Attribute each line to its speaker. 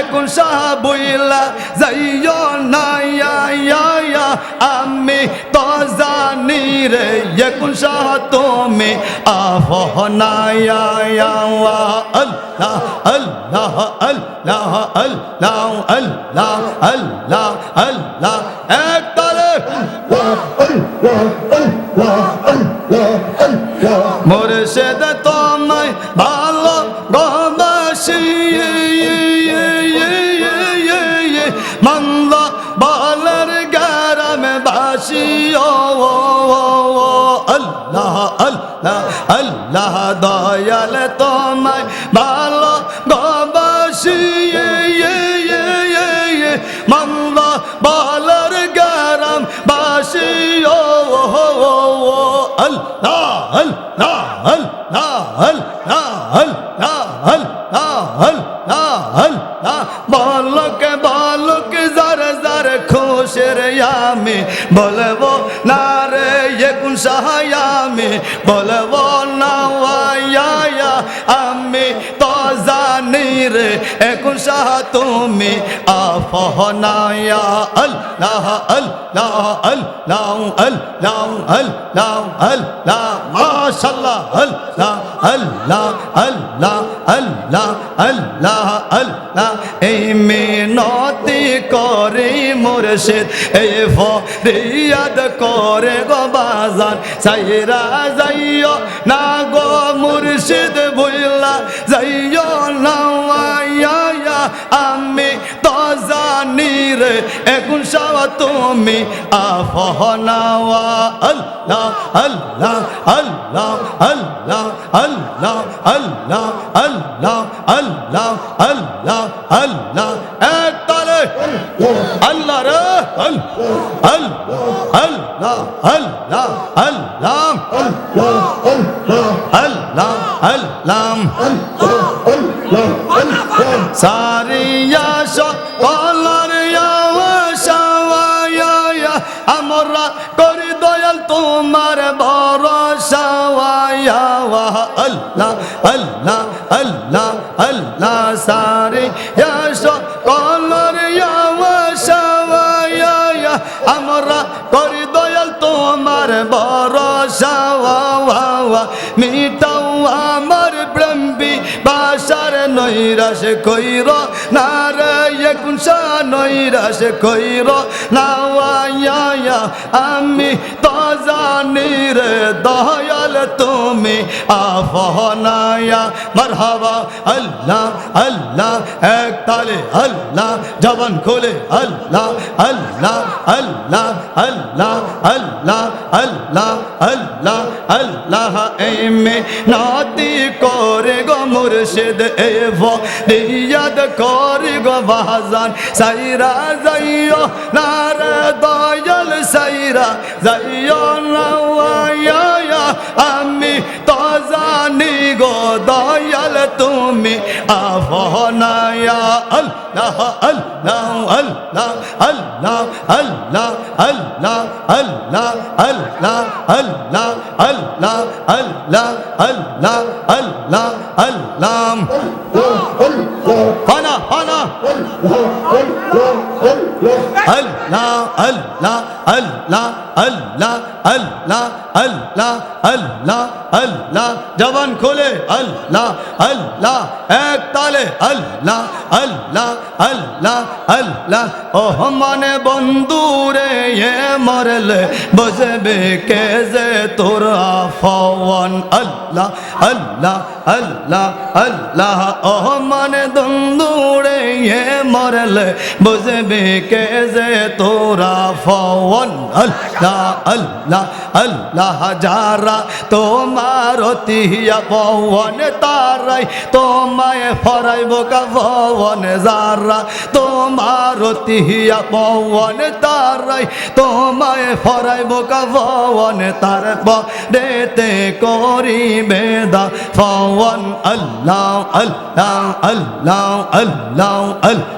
Speaker 1: এখন শাহ বইলা যাইও না আমি তো জানি রে এখন শাহ তুমি আফনায়া আল্লাহ আল্লাহ আল্লাহ আল্লাহ আল্লাহ আল্লাহ আল্লাহ একতালে মুর্শিদ তোমায় ভালো গবাসি মন্দ বলার গ্রামে বাসি ও আল্লাহ আল্লাহ আল্লাহ দয়াল তোমায় ভালো গবাসি মন্দ বলার গ্রাম বাসি ও আল্লাহ আল্লাহ আল্লাহ আল্লাহ আল্লাহ আল্লাহ আল্লাহ আল্লাহ বলকে বলকে জার জার খুশের আমি বলবো না রে এখন সাহায়ামি বলবো না আমি তো জানি রে এখন সাহা তুমি আফনায়া আল্লাহ আল্লাহ আল্লাহ আল্লাহ আল্লাহ আল্লাহ মাশাআল্লাহ আল্লাহ আল্লাহ আল্লাহ আল্লাহ আল্লাহ আল্লাহ এই মিনতি করে মুর্শিদ এই ফরিয়াদ করে গো বাজান সাইরা যাইও না গো মুর্শিদ ভুইলা যাইও না আমি তো জানি রে এখন সব তুমি আফনাওয়া আল্লাহ আল্লাহ আল্লাহ আল্লাহ আল্লাহ আল্লাহ আল্লাহ আল্লাহ আল্লাহ আল্লাহ একতালে আল্লাহ রে আল্লাহ আল্লাহ আল্লাহ আল্লাহ আল্লাহ আল্লাহ সারিয়া সকলার আমরা করি দয়াল তোমার ভরসা আল্লাহ আল্লাহ আল্লাহ আল্লাহ সারিয়া সকলার আমরা করি দয়াল তোমার ভরসা মিটাও আমার ব্রহ্মী বাসার নৈরাশ কইর না রে এখন নৈরাশ কইর না আমি তো জানি রে দয়াল তুমি আফনায়া মারহাবা আল্লাহ আল্লাহ এক তালে আল্লাহ জবান খোলে আল্লাহ আল্লাহ আল্লাহ আল্লাহ আল্লাহ আল্লাহ আল্লাহ আল্লাহ এমে নাতি করে গো মুর্শিদ এ ফরিয়াদ করে গো বাজান সাইরা যাইও না রে দয়াল সাইরা যাইও না আমি তো জানি গো দয়াল তুমি আফনায়া আল্লাহ আল্লাহ আল্লাহ আল্লাহ আল্লাহ আল্লাহ আল্লাহ আল্লাহ আল্লাহ আল্লাহ আল্লাহ আল্লাহ আল্লাহ আল্লাহ ফানা ফানা আল্লাহ আল্লাহ আল্লাহ আল্লাহ আল্লাহ আল্লাহ আল্লাহ আল্লাহ জবান খোলে আল্লাহ আল্লাহ এক তালে আল্লাহ আল্লাহ আল্লাহ আল্লাহ ও মানে বন্ধুরে এ মরলে বজবে কে যে তোর আফওয়ান আল্লাহ আল্লাহ আল্লাহ আল্লাহ ও মানে বন্ধুরে এ মরলে বজবে কে যে তোর আফওয়ান আল্লাহ আল্লাহ আল্লাহ যারা তোমার অতিয়া পবন তারাই তোমায় ফরাইব কাবন যারা তোমার অতিয়া পবন তারাই তোমায় ফরাইব কাবন তার পরেতে করিবে দাফন আল্লাহ আল্লাহ আল্লাহ আল্লাহ আল্লাহ